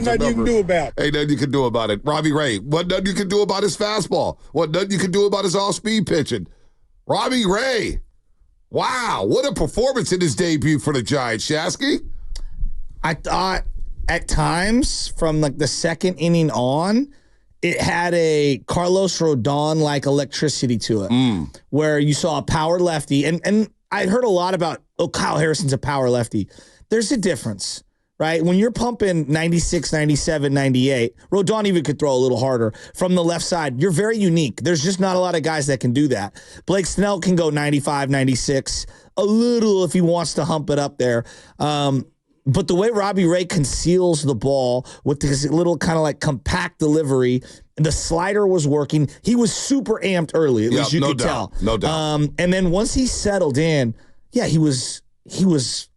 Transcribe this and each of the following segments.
Ain't nothing you can do about it. Ain't nothing you can do about it. Robbie Ray, what nothing you can do about his fastball? What nothing you can do about his off-speed pitching? Robbie Ray, wow, what a performance in his debut for the Giants, Shasky. I thought at times from like the second inning on, it had a Carlos Rodon-like electricity to it, where you saw a power lefty. And I'd heard a lot about, Kyle Harrison's a power lefty. There's a difference, right? When you're pumping 96, 97, 98, Rodon even could throw a little harder from the left side. You're very unique. There's just not a lot of guys that can do that. Blake Snell can go 95, 96, a little if he wants to hump it up there. But the way Robbie Ray conceals the ball with this little kind of like compact delivery, the slider was working. He was super amped early, at least you could tell. No doubt. And then once he settled in, yeah, he was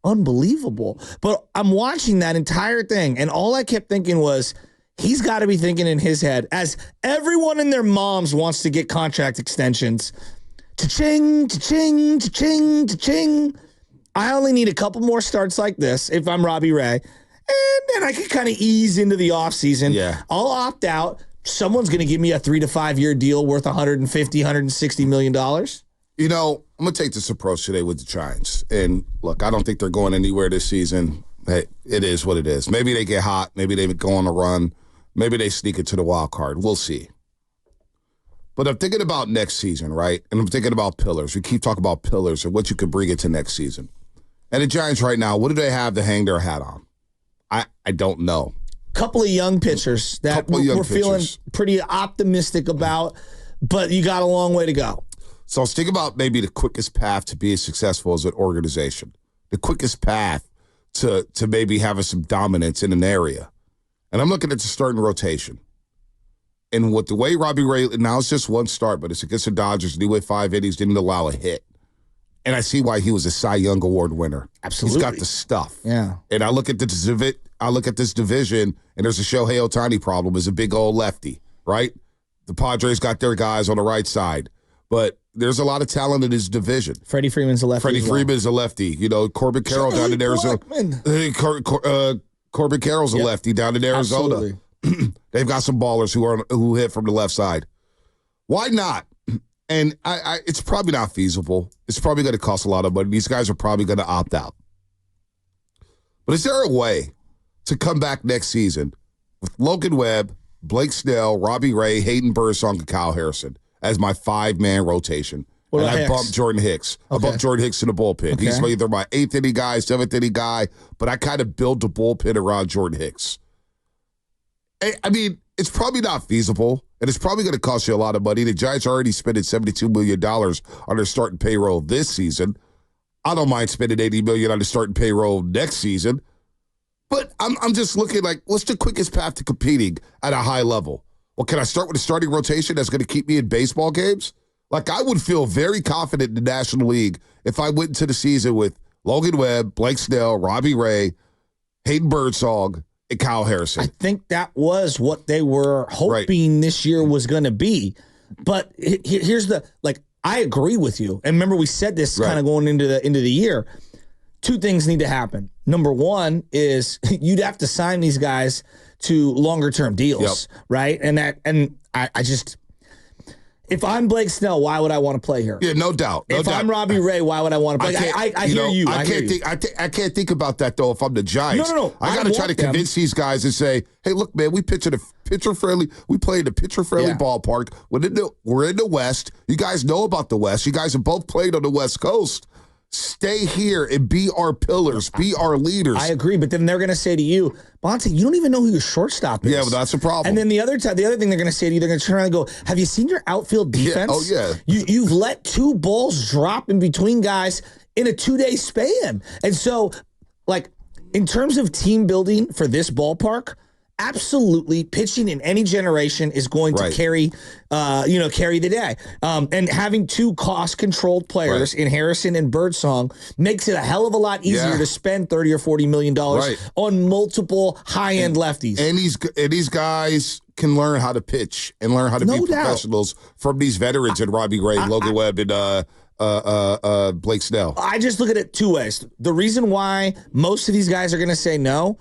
unbelievable. But I'm watching that entire thing, and all I kept thinking was, he's got to be thinking in his head, as everyone and their moms wants to get contract extensions, cha-ching, cha-ching, cha-ching, cha-ching. I only need a couple more starts like this if I'm Robbie Ray, and then I can kind of ease into the offseason. Yeah. I'll opt out. Someone's going to give me a 3 to 5 year deal worth $150, $160 million. You know, I'm going to take this approach today with the Giants. And look, I don't think they're going anywhere this season. Hey, it is what it is. Maybe they get hot. Maybe they go on a run. Maybe they sneak into the wild card. We'll see. But I'm thinking about next season, right? And I'm thinking about pillars. We keep talking about pillars and what you could bring into next season. And the Giants right now, what do they have to hang their hat on? I don't know. Couple of young pitchers that we're feeling pretty optimistic about, but you got a long way to go. So let's think about maybe the quickest path to be as successful as an organization. The quickest path to maybe having some dominance in an area. And I'm looking at the starting rotation. And with the way Robbie Ray, now it's just one start, but it's against the Dodgers, and he went 5 innings, didn't allow a hit. And I see why he was a Cy Young Award winner. Absolutely. He's got the stuff. Yeah. And I look at this division, and there's a Shohei Ohtani problem as a big old lefty, right? The Padres got their guys on the right side. But there's a lot of talent in his division. Freddie Freeman's a lefty. Freddie Freeman's a lefty. You know, Corbin Carroll down in Arizona. Corbin Carroll's a lefty down in Arizona. They've got some ballers who hit from the left side. Why not? And it's probably not feasible. It's probably going to cost a lot of money. These guys are probably going to opt out. But is there a way to come back next season with Logan Webb, Blake Snell, Robbie Ray, Hayden Birdsong, and Kyle Harrison as my 5-man rotation? What and about I bumped Jordan Hicks. I bumped Jordan Hicks in the bullpen. Okay. He's either my 8th inning guy, 7th inning guy, but I kind of build the bullpen around Jordan Hicks. I mean, it's probably not feasible, and it's probably going to cost you a lot of money. The Giants are already spending $72 million on their starting payroll this season. I don't mind spending $80 million on the starting payroll next season. But I'm just looking like, what's the quickest path to competing at a high level? Well, can I start with a starting rotation that's going to keep me in baseball games? Like, I would feel very confident in the National League if I went into the season with Logan Webb, Blake Snell, Robbie Ray, Hayden Birdsong, and Kyle Harrison. I think that was what they were hoping this year was going to be. But here's I agree with you. And remember, we said this kind of going into the year. Two things need to happen. Number one is you'd have to sign these guys to longer term deals, right? And I just, if I'm Blake Snell, why would I want to play here? Yeah, no doubt. If I'm Robbie Ray, why would I want to play? I hear you. I can't think about that though. If I'm the Giants, no. I got to try to convince these guys and say, "Hey, look, man, we pitch at a pitcher friendly. We play in a pitcher friendly ballpark. We're in the West. You guys know about the West. You guys have both played on the West Coast. Stay here and be our pillars, be our leaders." I agree, but then they're going to say to you, Bonte, you don't even know who your shortstop is. Yeah, but that's a problem. And then the other thing they're going to say to you, they're going to turn around and go, have you seen your outfield defense? Yeah. Oh, yeah. You've let 2 balls drop in between guys in a 2-day span. And so, like, in terms of team building for this ballpark, absolutely, pitching in any generation is going to carry the day. And having 2 cost-controlled players in Harrison and Birdsong makes it a hell of a lot easier to spend $30 or $40 million on multiple high-end lefties. And these guys can learn how to pitch and learn how to be professionals from these veterans in Robbie Ray, Logan Webb, and Blake Snell. I just look at it 2 ways. The reason why most of these guys are going to say no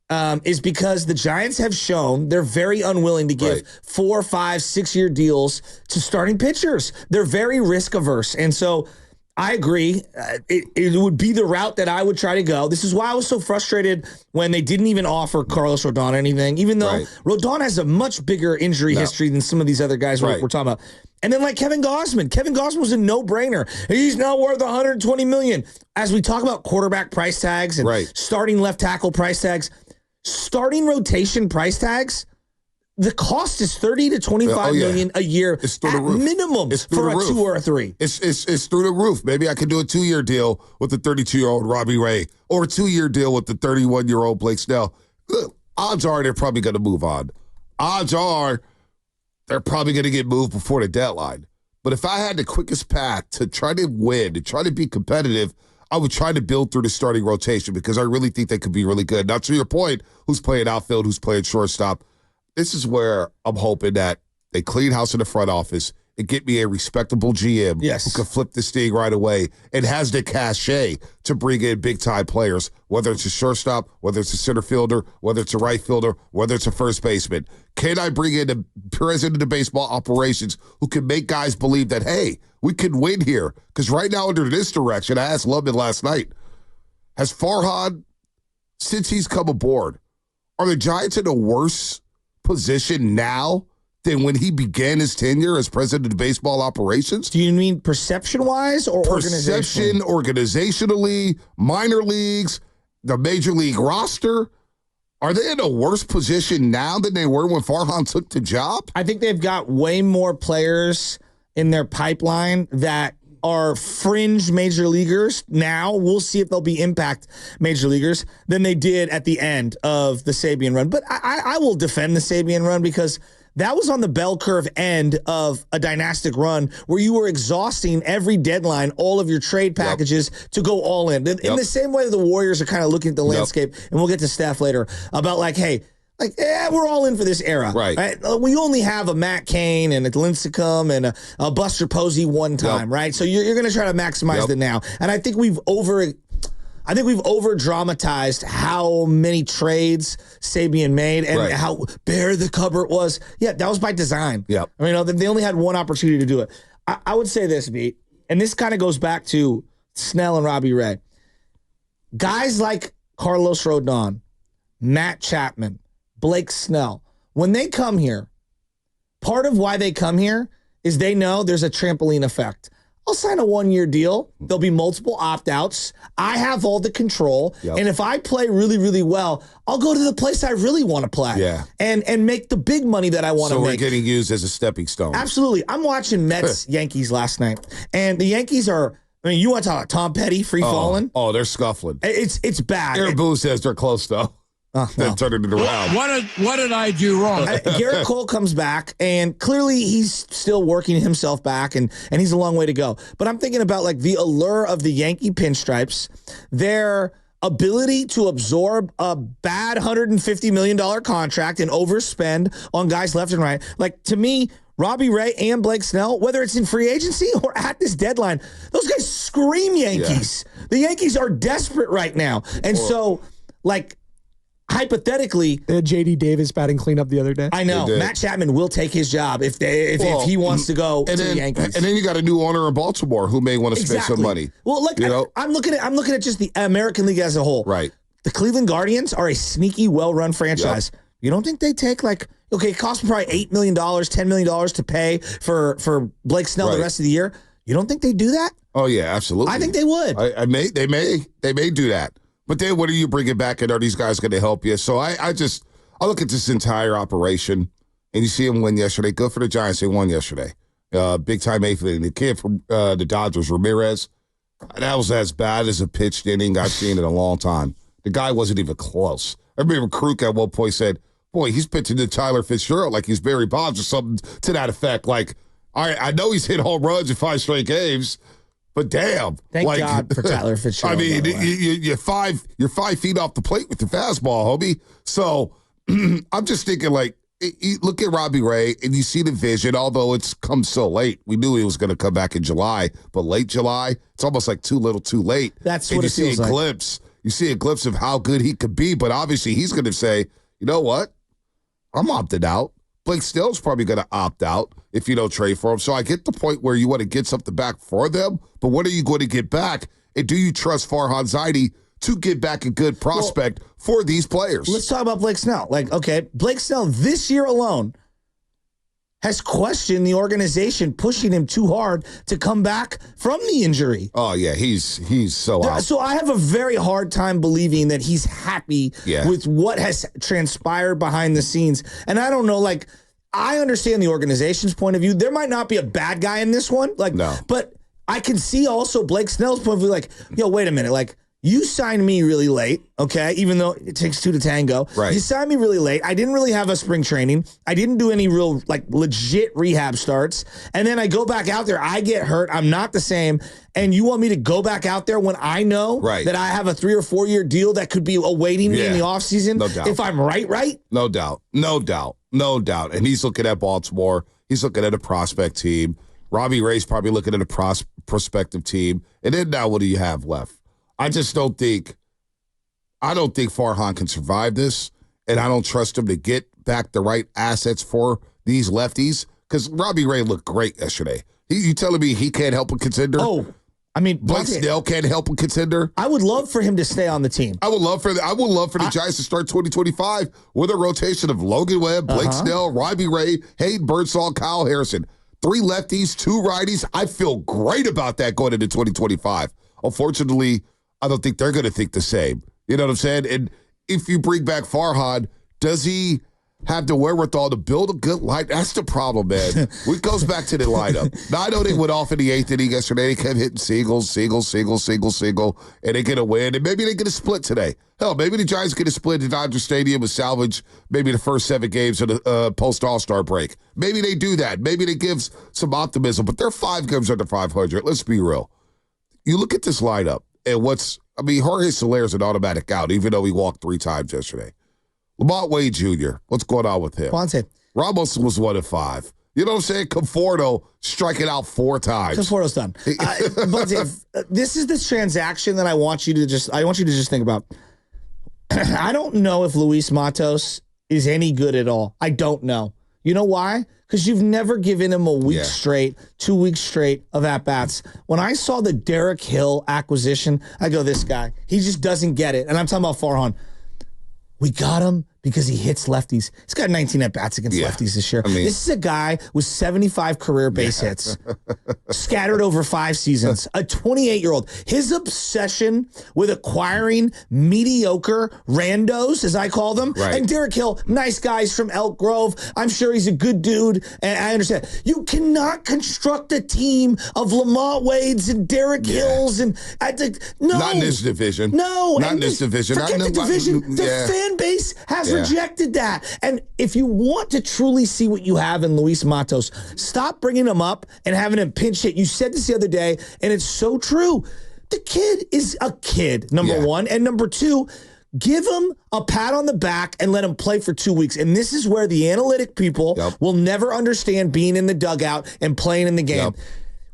is because the Giants have shown they're very unwilling to give 4, 5, 6-year deals to starting pitchers. They're very risk averse. And so I agree. It would be the route that I would try to go. This is why I was so frustrated when they didn't even offer Carlos Rodon anything, even though Rodon has a much bigger injury history than some of these other guys we're talking about. And then like Kevin Gausman. Kevin Gausman was a no-brainer. He's now worth $120 million. As we talk about quarterback price tags and starting left tackle price tags, starting rotation price tags, the cost is $30 to $25 million a year at minimum for a 2 or a 3. It's through the roof. Maybe I could do a 2-year deal with the 32-year-old Robbie Ray or a 2-year deal with the 31-year-old Blake Snell. Look, odds are they're probably going to move on. Odds are they're probably going to get moved before the deadline. But if I had the quickest path to try to win, to try to be competitive, I would try to build through the starting rotation because I really think they could be really good. Now, to your point, who's playing outfield, who's playing shortstop, this is where I'm hoping that they clean house in the front office and get me a respectable GM who can flip this thing right away and has the cachet to bring in big-time players, whether it's a shortstop, whether it's a center fielder, whether it's a right fielder, whether it's a first baseman. Can I bring in the president of baseball operations who can make guys believe that, hey, we can win here? Because right now under this direction, I asked Lubman last night, has Farhan, since he's come aboard, are the Giants in a worse position now than when he began his tenure as president of baseball operations? Do you mean perception-wise or perception, organizationally, minor leagues, the major league roster? Are they in a worse position now than they were when Farhan took the job? I think they've got way more players in their pipeline that are fringe major leaguers now. We'll see if they'll be impact major leaguers than they did at the end of the Sabian run. But I will defend the Sabian run because that was on the bell curve end of a dynastic run where you were exhausting every deadline, all of your trade packages to go all in. In the same way that the Warriors are kind of looking at the landscape, and we'll get to Steph later, about like, hey, we're all in for this era. Right? We only have a Matt Cain and a Lincecum and a Buster Posey one time, right? So you're going to try to maximize the now. And I think we've over-dramatized how many trades Sabian made and how bare the cupboard was. Yeah, that was by design. I mean, they only had one opportunity to do it. I would say this, Beat, and this kind of goes back to Snell and Robbie Ray. Guys like Carlos Rodon, Matt Chapman, Blake Snell, when they come here, part of why they come here is they know there's a trampoline effect. I'll sign a 1-year deal. There'll be multiple opt-outs. I have all the control. And if I play really, really well, I'll go to the place I really want to play and make the big money that I want to make. So we're getting used as a stepping stone. Absolutely. I'm watching Mets-Yankees last night, and the Yankees are, I mean, you want to talk about Tom Petty free-falling? Oh, they're scuffling. It's bad. Aaron Boone says they're close, though. Then turning it around. What did I do wrong? Garrett Cole comes back, and clearly he's still working himself back, and he's a long way to go. But I'm thinking about like the allure of the Yankee pinstripes, their ability to absorb a bad $150 million contract and overspend on guys left and right. Like, to me, Robbie Ray and Blake Snell, whether it's in free agency or at this deadline, those guys scream Yankees. The Yankees are desperate right now. And so, like, hypothetically, they had J.D. Davis batting cleanup the other day. I know. Matt Chapman will take his job if he wants to go to the Yankees. And then you got a new owner in Baltimore who may want to spend some money. Well, like, I'm looking at just the American League as a whole. Right. The Cleveland Guardians are a sneaky, well-run franchise. You don't think they take it costs them probably $8 million, $10 million to pay for Blake Snell the rest of the year? You don't think they do that? Oh yeah, absolutely. I think they would. They may do that. But then what are you bringing back, and are these guys going to help you? So I look at this entire operation, and you see them win yesterday. Good for the Giants. They won yesterday. Big-time eighth inning. The kid from the Dodgers, Ramirez, that was as bad as a pitched inning I've seen in a long time. The guy wasn't even close. I remember Kruk at one point said, boy, he's pitching to Tyler Fitzgerald like he's Barry Bonds or something to that effect. Like, all right, I know he's hit home runs in 5 straight games, but damn. Thank God for Tyler Fitzgerald. I mean, you're 5 feet off the plate with the fastball, homie. So I'm just thinking, like, look at Robbie Ray, and you see the vision, although it's come so late. We knew he was going to come back in July, but late July, it's almost like too little too late. That's what it feels like. You see a glimpse. you see a glimpse of how good he could be, but obviously he's going to say, you know what? I'm opted out. Blake Snell's probably going to opt out if you don't trade for him. So I get the point where you want to get something back for them, but what are you going to get back? And do you trust Farhan Zaidi to get back a good prospect for these players? Let's talk about Blake Snell. Blake Snell this year alone has questioned the organization pushing him too hard to come back from the injury. Oh, yeah, he's so out. So I have a very hard time believing that he's happy with what has transpired behind the scenes. And I don't know, I understand the organization's point of view. There might not be a bad guy in this one. No. But I can see also Blake Snell's point of view, wait a minute, you signed me really late, okay, even though it takes two to tango. Right. You signed me really late. I didn't really have a spring training. I didn't do any real, legit rehab starts. And then I go back out there. I get hurt. I'm not the same. And you want me to go back out there when I know that I have a 3 or 4 year deal that could be awaiting me in the offseason? No doubt. If I'm right? No doubt. And he's looking at Baltimore. He's looking at a prospect team. Robbie Ray's probably looking at a prospective team. And then now what do you have left? I don't think Farhan can survive this, and I don't trust him to get back the right assets for these lefties, because Robbie Ray looked great yesterday. You telling me he can't help a contender? Oh, I mean, Blake Snell can't help a contender? I would love for him to stay on the team. I would love for the Giants to start 2025 with a rotation of Logan Webb, Blake Snell, Robbie Ray, Hayden Birdsong, Kyle Harrison. 3 lefties, 2 righties. I feel great about that going into 2025. Unfortunately, I don't think they're going to think the same. You know what I'm saying? And if you bring back Farhan, does he have the wherewithal to build a good line? That's the problem, man. It goes back to the lineup. Now, I know they went off in the 8th inning yesterday. They kept hitting singles, and they get a win. And maybe they get a split today. Hell, maybe the Giants get a split at Dodger Stadium and salvage maybe the first 7 games of the post-All-Star break. Maybe they do that. Maybe they give some optimism. But they're 5 games under 500. Let's be real. You look at this lineup. And Jorge Soler's an automatic out, even though he walked 3 times yesterday. Lamont Wade Jr., what's going on with him? Ponce. Ramos was 1 of 5. You know what I'm saying? Conforto striking out 4 times. Conforto's done. Ponce, this is the transaction that I want you to just think about. I don't know if Luis Matos is any good at all. I don't know. You know why? Because you've never given him a week straight, 2 weeks straight of at-bats. When I saw the Derek Hill acquisition, I go, this guy, he just doesn't get it. And I'm talking about Farhan. We got him because he hits lefties. He's got 19 at-bats against lefties this year. This is a guy with 75 career base hits, scattered over 5 seasons, a 28-year-old. His obsession with acquiring mediocre randos, as I call them, and Derek Hill, nice guys from Elk Grove. I'm sure he's a good dude, and I understand. You cannot construct a team of Lamont Wades and Derek Hills. And no. Not in this division. No. Not in this division. Forget the division. The fan base has rejected that. And if you want to truly see what you have in Luis Matos, stop bringing him up and having him pinch hit. You said this the other day, and it's so true. The kid is a kid, number one. And number 2, give him a pat on the back and let him play for 2 weeks. And this is where the analytic people will never understand being in the dugout and playing in the game.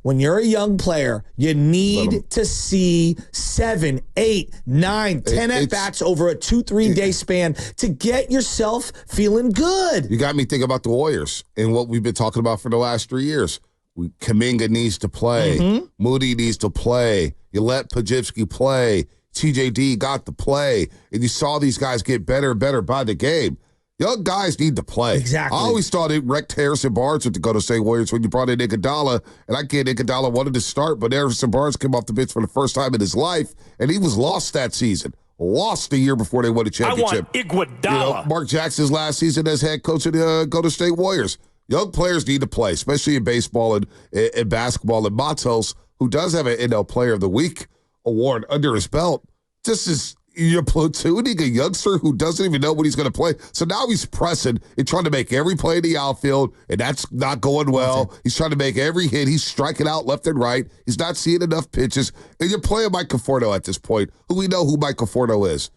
When you're a young player, you need to see 7, 8, 9, 10 at-bats over a 2-3 day span to get yourself feeling good. You got me thinking about the Warriors and what we've been talking about for the last 3 years. Kaminga needs to play. Moody needs to play. You let Pajivsky play. TJD got to play. And you saw these guys get better and better by the game. Young guys need to play. Exactly. I always thought it wrecked Harrison Barnes with the Golden State Warriors when you brought in Iguodala, and I get Iguodala wanted to start, but Harrison Barnes came off the bench for the first time in his life, and he was lost that season. Lost the year before they won the championship. I want Iguodala. Mark Jackson's last season as head coach of the Golden State Warriors. Young players need to play, especially in baseball and basketball. And Matos, who does have an NL Player of the Week award under his belt, just is you're platooning a youngster who doesn't even know when he's going to play. So now he's pressing and trying to make every play in the outfield, and that's not going well. He's trying to make every hit. He's striking out left and right. He's not seeing enough pitches. And you're playing Mike Conforto at this point, who we know who Mike Conforto is.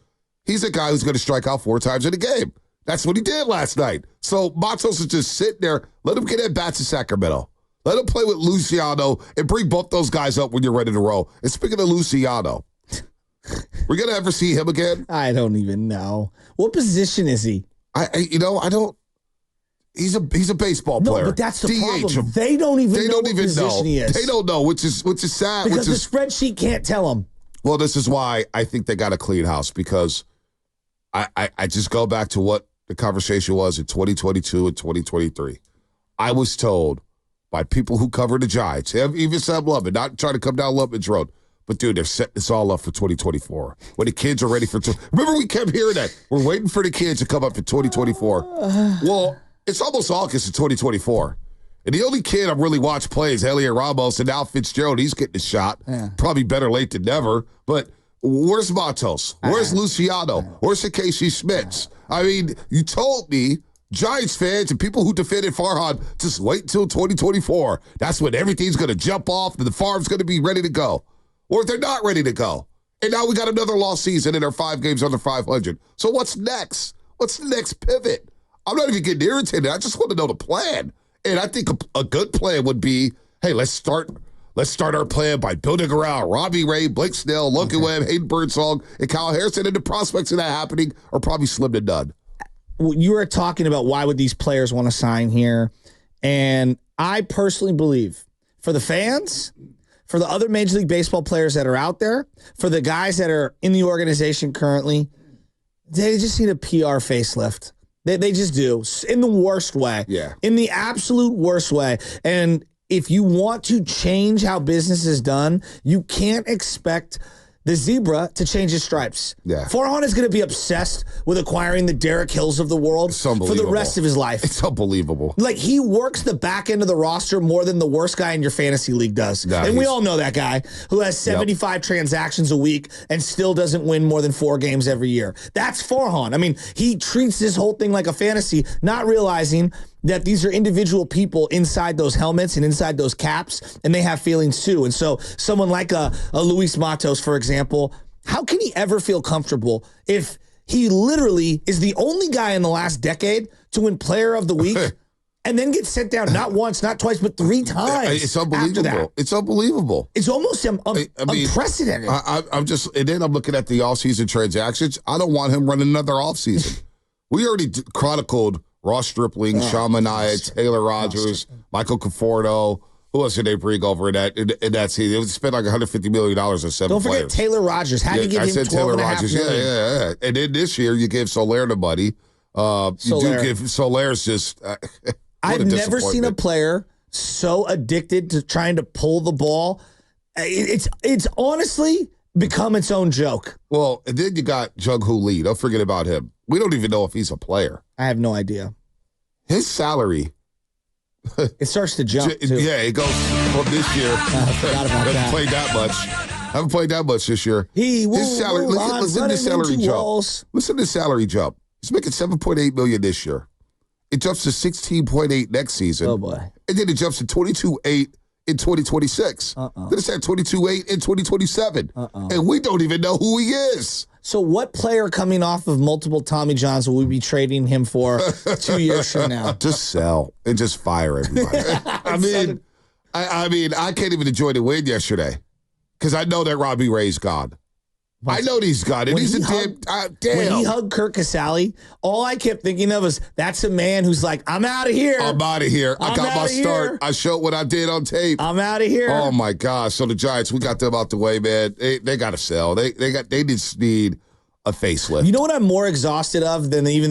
He's a guy who's going to strike out 4 times in a game. That's what he did last night. So Matos is just sitting there. Let him get at bats in Sacramento. Let him play with Luciano and bring both those guys up when you're ready to roll. And speaking of Luciano, We're going to ever see him again? I don't even know. What position is he? I don't. He's a baseball player. No, but that's the DH. problem. They don't even know what position he is. They don't know, which is sad. Because the spreadsheet can't tell them. Well, this is why I think they got to clean house, because I just go back to what the conversation was in 2022 and 2023. I was told by people who cover the Giants, even Sam Lovin, not trying to come down Loveman's road, but dude, they're setting this all up for 2024. When the kids are ready for remember we kept hearing that. We're waiting for the kids to come up for 2024. Well, it's almost August of 2024. And the only kid I've really watched play is Elliot Ramos, and now Fitzgerald. He's getting a shot. Yeah. Probably better late than never. But where's Matos? Where's Luciano? Where's the Casey Schmitz? I mean, you told me, Giants fans and people who defended Farhan, just wait until 2024. That's when everything's going to jump off and the farm's going to be ready to go. Or if they're not ready to go. And now we got another lost season and they're 5 games under 500. So what's next? What's the next pivot? I'm not even getting irritated. I just want to know the plan. And I think a good plan would be, hey, let's start our plan by building around Robbie Ray, Blake Snell, Logan Webb, Hayden Birdsong, and Kyle Harrison. And the prospects of that happening are probably slim to none. You were talking about why would these players want to sign here. And I personally believe for the fans, for the other Major League Baseball players that are out there, for the guys that are in the organization currently, they just need a PR facelift. They just do, in the worst way. Yeah. In the absolute worst way. And if you want to change how business is done, you can't expect the zebra to change his stripes. Yeah. Farhan is going to be obsessed with acquiring the Derek Hills of the world for the rest of his life. It's unbelievable. Like, he works the back end of the roster more than the worst guy in your fantasy league does. And we all know that guy who has 75 transactions a week and still doesn't win more than 4 games every year. That's Farhan. I mean, he treats this whole thing like a fantasy, not realizing that these are individual people inside those helmets and inside those caps, and they have feelings too. And so someone like a Luis Matos, for example, how can he ever feel comfortable if he literally is the only guy in the last decade to win Player of the Week and then get sent down not once, not twice, but 3 times? It's unbelievable. It's unbelievable. It's almost unprecedented. I'm just, and then I'm looking at the offseason transactions. I don't want him running another offseason. We already chronicled Ross Stripling, Sean Manaea, Taylor Rogers, Michael Conforto. Who else did they bring over in that season? They spent like $150 million on 7 Don't forget players. Taylor Rogers. How do you give him $12.5 million? Yeah. And then this year, you gave Soler the money. You do give Soler's just... I've never seen a player so addicted to trying to pull the ball. It's honestly become its own joke. Well, and then you got Jung-Hoo Lee. Don't forget about him. We don't even know if he's a player. I have no idea. His salary... It starts to jump, too. Yeah, it goes from this year. I forgot about that. Haven't played that much this year. His salary, listen to the salary jump. Listen to the salary jump. He's making $7.8 million this year. It jumps to $16.8 next season. Oh, boy. And then it jumps to $22.8 in 2026. Then it's at $22.8 in 2027. And we don't even know who he is. So what player coming off of multiple Tommy Johns will we be trading him for 2 years from now? Just sell and just fire everybody. I mean, I can't even enjoy the win yesterday because I know that Robbie Ray's gone. I know he's gone. And he's a damn. When he hugged Kirk Casale, all I kept thinking of was, that's a man who's like, I'm out of here. I'm out of here. I got my start. I showed what I did on tape. I'm out of here. Oh, my gosh. So the Giants, we got them out the way, man. They got to sell. They just need a facelift. You know what I'm more exhausted of than even